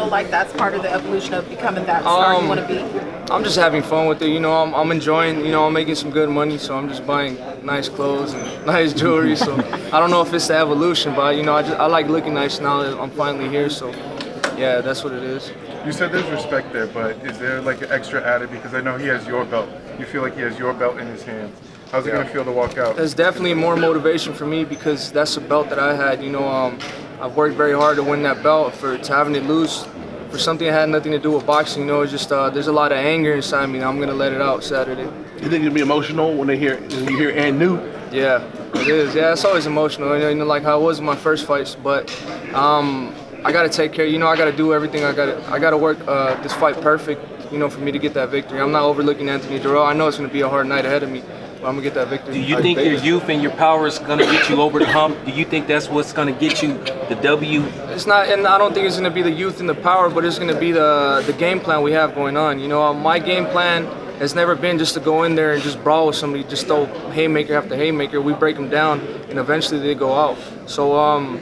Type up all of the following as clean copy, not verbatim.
feel like that's part of the evolution of becoming that star you want to be? I'm just having fun with it. You know, I'm enjoying. You know, I'm making some good money, so I'm just buying nice clothes and nice jewelry. So I don't know if it's the evolution, but you know, I like looking nice now that I'm finally here. So yeah, that's what it is. You said there's respect there, but is there like an extra added because I know he has your belt? You feel like he has your belt in his hands. How's it gonna feel to walk out? There's definitely more motivation for me because that's a belt that I had. You know, I've worked very hard to win that belt. To having it lose for something that had nothing to do with boxing, you know, it's just there's a lot of anger inside me. And I'm gonna let it out Saturday. You think it'll be emotional when you hear and new? Yeah, it is. Yeah, it's always emotional. You know, like how it was in my first fights, but I gotta take care. You know, I gotta do everything. I gotta work this fight perfect. You know, for me to get that victory. I'm not overlooking Anthony Durrell. I know it's gonna be a hard night ahead of me. I'm gonna get that victory. Do you think your youth and your power is gonna get you over the hump? Do you think that's what's gonna get you the W? It's not, and I don't think it's gonna be the youth and the power, but it's gonna be the game plan we have going on. You know, my game plan has never been just to go in there and just brawl with somebody, just throw haymaker after haymaker. We break them down, and eventually they go out. So,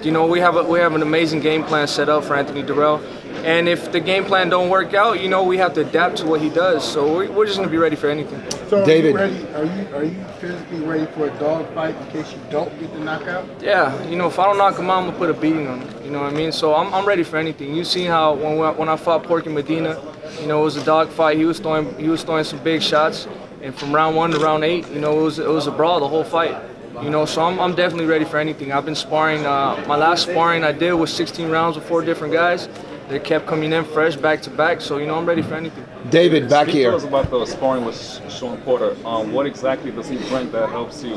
you know, we have an amazing game plan set up for Anthony Durrell. And if the game plan don't work out, you know, we have to adapt to what he does. So we're just gonna be ready for anything. So David, are you physically ready for a dog fight in case you don't get the knockout? Yeah, you know, if I don't knock him out, I'm gonna put a beating on him. You know what I mean? So I'm ready for anything. You seen how when I fought Porky Medina, you know, it was a dog fight. He was throwing some big shots, and from round 1 to round 8, you know, it was a brawl the whole fight. You know, so I'm definitely ready for anything. I've been sparring. My last sparring I did was 16 rounds with 4 different guys. They kept coming in fresh back to back, so you know I'm ready for anything. David, back here. Tell us about the sparring with Shawn Porter. What exactly does he bring that helps you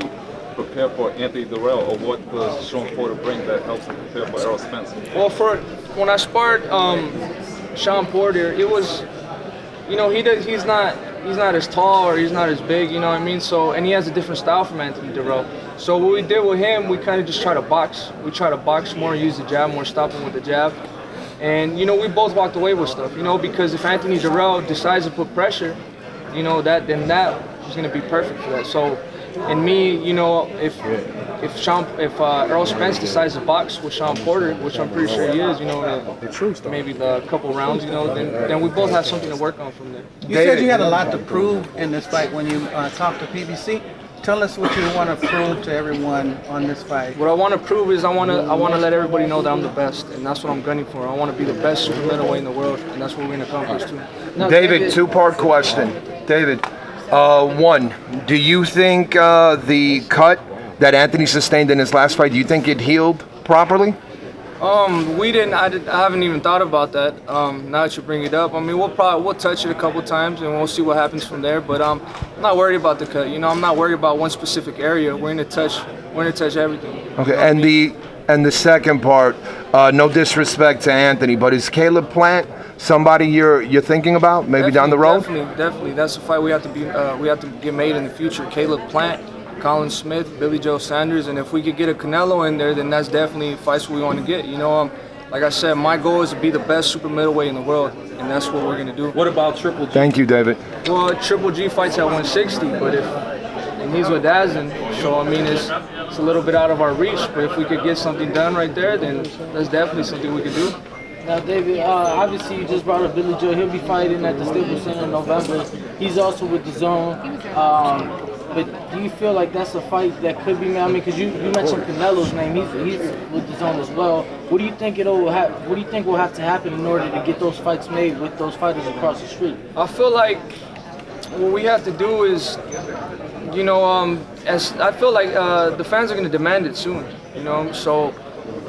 prepare for Anthony Durrell, or what does Shawn Porter bring that helps him prepare for Errol Spence? Well, when I sparred Shawn Porter, it was, you know, he's not as tall or he's not as big, you know what I mean? So, and he has a different style from Anthony Durrell. So what we did with him, we kind of just try to box. We try to box more, use the jab more, stop him with the jab. And, you know, we both walked away with stuff, you know, because if Anthony Durrell decides to put pressure, you know, then that is going to be perfect for that. So, and me, you know, if Errol Spence decides to box with Shawn Porter, which I'm pretty sure he is, you know, maybe a couple rounds, you know, then we both have something to work on from there. You said you had a lot to prove in this fight when you talked to PBC. Tell us what you want to prove to everyone on this fight. What I want to prove is I want to let everybody know that I'm the best, and that's what I'm gunning for. I want to be the best super middleweight in the world, and that's what we're going to accomplish too. Now, David, two-part question. David, one, do you think the cut that Anthony sustained in his last fight, do you think it healed properly? I haven't even thought about that. Now that you bring it up, I mean, we'll touch it a couple times and we'll see what happens from there. But I'm not worried about the cut. You know, I'm not worried about one specific area. We're gonna touch everything. Okay, and the second part, no disrespect to Anthony, but is Caleb Plant somebody you're thinking about maybe down the road? Definitely. That's a fight we have to get made in the future. Caleb Plant, Colin Smith, Billy Joe Sanders, and if we could get a Canelo in there, then that's definitely fights we want to get. You know, like I said, my goal is to be the best super middleweight in the world, and that's what we're going to do. What about Triple G? Thank you, David. Well, Triple G fights at 160, but and he's with Dazin, so I mean it's a little bit out of our reach. But if we could get something done right there, then that's definitely something we could do. Now, David, obviously you just brought up Billy Joe. He'll be fighting at the Staples Center in November. He's also with the Zone. But do you feel like that's a fight that could be made? I mean, because you mentioned Canelo's name. He's with the Zone as well. What do you think will have to happen in order to get those fights made with those fighters across the street? I feel like what we have to do is, you know, I feel like the fans are going to demand it soon. You know, so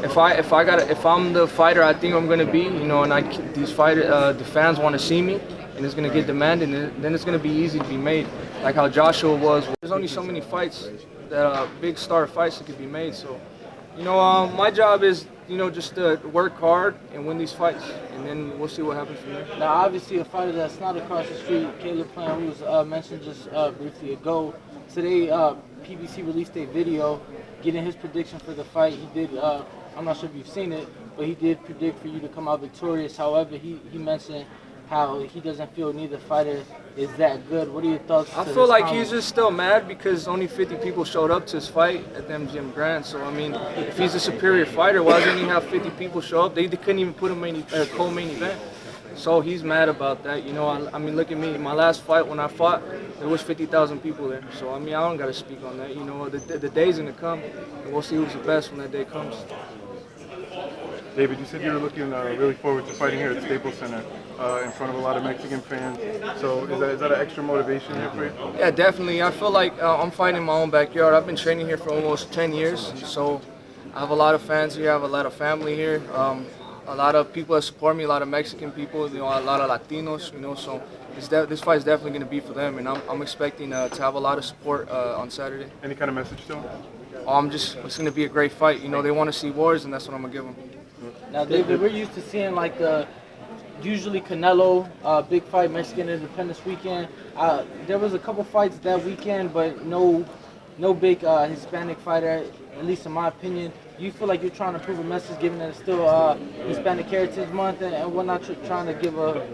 if I'm the fighter I think I'm going to be, you know, and the fans want to see me, and it's going to get demanded, and then it's going to be easy to be made, like how Joshua was. There's only so many fights that big star fights that could be made. So, you know, my job is, you know, just to work hard and win these fights, and then we'll see what happens from there. Now, obviously, a fighter that's not across the street, Caleb Plant, who was mentioned just briefly ago. Today, PBC released a video getting his prediction for the fight. He did. I'm not sure if you've seen it, but he did predict for you to come out victorious. However, he mentioned how he doesn't feel neither fighter is that good. What are your thoughts? I to feel this like comment? he's just still mad because only 50 people showed up to his fight at the MGM Grand. So, I mean, if he's a superior fighter, why doesn't he have 50 people show up? They couldn't even put him in a co-main event. So he's mad about that. You know, I mean, look at me. My last fight, when I fought, there was 50,000 people there. So, I mean, I don't got to speak on that. You know, the day's going to come, and we'll see who's the best when that day comes. David, you said you were looking really forward to fighting here at Staples Center in front of a lot of Mexican fans. So is that an extra motivation here for you? Yeah, definitely. I feel like I'm fighting in my own backyard. I've been training here for almost 10 years, so I have a lot of fans here. I have a lot of family here. A lot of people that support me, a lot of Mexican people, you know, a lot of Latinos, you know, so this fight is definitely going to be for them, and I'm expecting to have a lot of support on Saturday. Any kind of message to them? It's going to be a great fight. You know, they want to see wars, and that's what I'm going to give them. Now, David, we're used to seeing like usually Canelo, big fight, Mexican Independence Weekend. There was a couple fights that weekend, but no big Hispanic fighter, at least in my opinion. Do you feel like you're trying to prove a message, given that it's still Hispanic Heritage Month and whatnot, you're trying to give a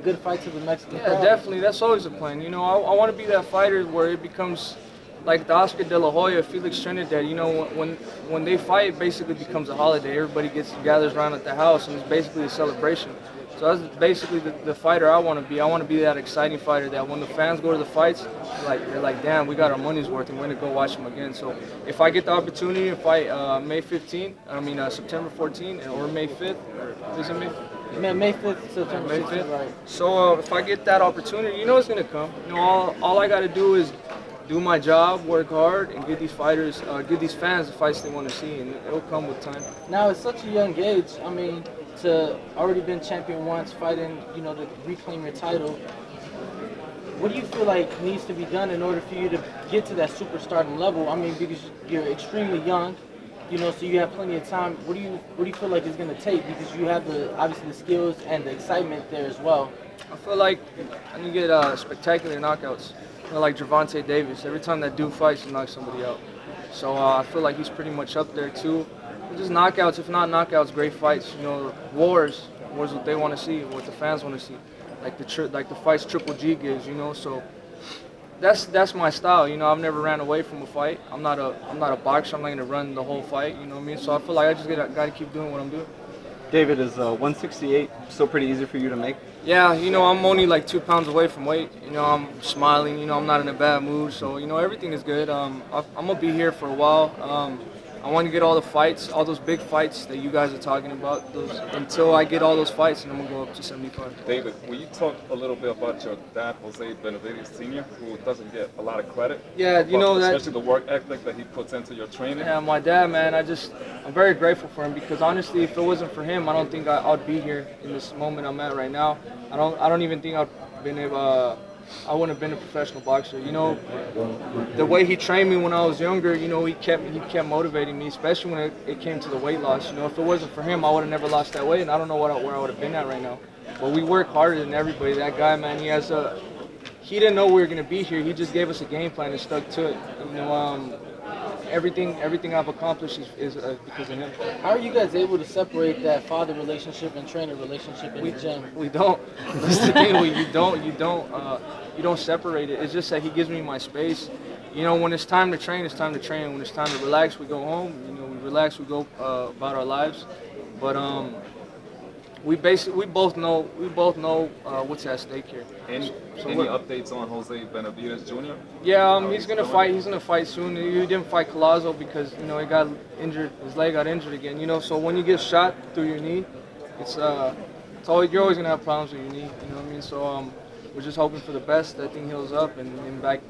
good fight to the Mexican crowd? Yeah, definitely. That's always a plan. You know, I want to be that fighter where it becomes like the Oscar De La Hoya, Felix Trinidad. You know, when they fight, it basically becomes a holiday. Everybody gathers around at the house, and it's basically a celebration. So that's basically the fighter I want to be. I want to be that exciting fighter that when the fans go to the fights, they're like, damn, we got our money's worth, and we're gonna go watch them again. So if I get the opportunity to fight May 15th, September 14th, or May 5th, or is it May 5th? May 5th, September May 5th, 5th. right. So if I get that opportunity, you know it's gonna come. You know, all I gotta do is do my job, work hard, and give these fighters, give these fans the fights they want to see, and it'll come with time. Now, at such a young age, I mean, to already been champion once, fighting, you know, to reclaim your title, what do you feel like needs to be done in order for you to get to that superstardom level? I mean, because you're extremely young, you know, so you have plenty of time. What do you feel like it's going to take? Because you have obviously the skills and the excitement there as well. I feel like I need to get spectacular knockouts. You know, like Gervonta Davis. Every time that dude fights, he knocks somebody out. So I feel like he's pretty much up there too. Just knockouts, if not knockouts, great fights. You know, wars what they want to see, what the fans want to see. Like the fights Triple G gives. You know, so that's my style. You know, I've never ran away from a fight. I'm not a boxer. I'm not gonna run the whole fight. You know what I mean? So I feel like I just got to keep doing what I'm doing. David, is 168 still pretty easy for you to make? Yeah, you know, I'm only like 2 pounds away from weight. You know, I'm smiling. You know, I'm not in a bad mood. So, you know, everything is good. I'm going to be here for a while. I want to get all the fights, all those big fights that you guys are talking about, until I get all those fights, and I'm going to go up to 75. David, will you talk a little bit about your dad, Jose Benavidez Sr., who doesn't get a lot of credit? Yeah, you know that. Especially the work ethic that he puts into your training. Yeah, my dad, man, I'm very grateful for him, because honestly, if it wasn't for him, I don't think I'd be here in this moment I'm at right now. I don't even think I wouldn't have been a professional boxer. You know, the way he trained me when I was younger, you know, he kept motivating me, especially when it came to the weight loss. You know, if it wasn't for him, I would have never lost that weight, and I don't know where I would have been at right now. But we work harder than everybody. That guy, man, he didn't know we were gonna be here. He just gave us a game plan and stuck to it. You know, everything I've accomplished is because of him. How are you guys able to separate that father relationship and trainer relationship in the gym? We don't. That's the thing. You don't separate it. It's just that he gives me my space. You know, when it's time to train, it's time to train. When it's time to relax, we go home. You know, we relax, we go about our lives. But we both know what's at stake here. Any updates on Jose Benavidez Jr.? Yeah, he's gonna fight. He's gonna fight soon. He didn't fight Collazo because, you know, he got injured. His leg got injured again. You know, so when you get shot through your knee, you're always gonna have problems with your knee. You know what I mean? So we're just hoping for the best. That thing heals up and back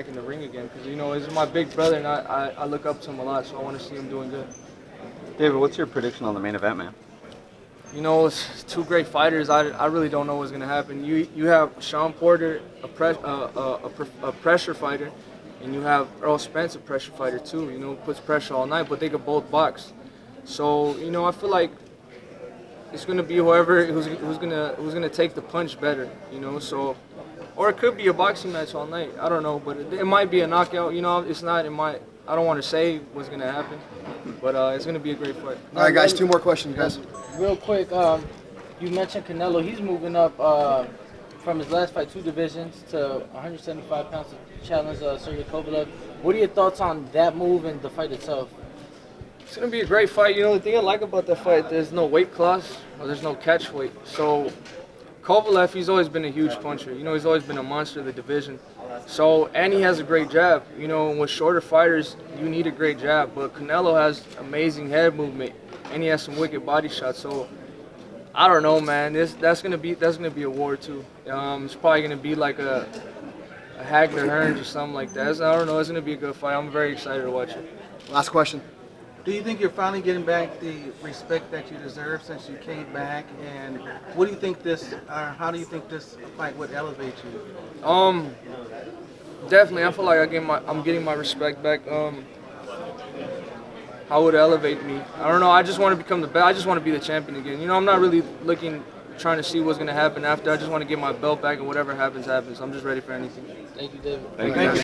in the ring again. Because, you know, he's my big brother, and I look up to him a lot. So I want to see him doing good. David, what's your prediction on the main event, man? You know, it's two great fighters. I really don't know what's going to happen. You have Shawn Porter, a pressure fighter, and you have Errol Spence, a pressure fighter too. You know, puts pressure all night, but they could both box. So, you know, I feel like it's going to be who's going to take the punch better. You know, so, or it could be a boxing match all night. I don't know, but it might be a knockout. You know, it's not. I don't want to say what's going to happen, but it's going to be a great fight. All right, guys, 2 more questions, guys. Real quick, You mentioned Canelo. He's moving up from his last fight 2 divisions to 175 pounds to challenge Sergey Kovalev. What are your thoughts on that move and the fight itself? It's gonna be a great fight. You know, the thing I like about that fight, there's no weight class or there's no catch weight. So Kovalev, he's always been a huge puncher. You know, he's always been a monster of the division. So, and he has a great jab. You know, with shorter fighters, you need a great jab. But Canelo has amazing head movement, and he has some wicked body shots. So, I don't know, man. That's gonna be a war too. It's probably gonna be like a Hagler Hearns or something like that. I don't know. It's gonna be a good fight. I'm very excited to watch it. Last question. Do you think you're finally getting back the respect that you deserve since you came back? And what do you think how do you think this fight would elevate you? Definitely. I feel like I'm getting my respect back. How would it elevate me? I don't know. I just want to become the best. I just want to be the champion again. You know, I'm not really trying to see what's going to happen after. I just want to get my belt back, and whatever happens, happens. I'm just ready for anything. Thank you, David. Thank you.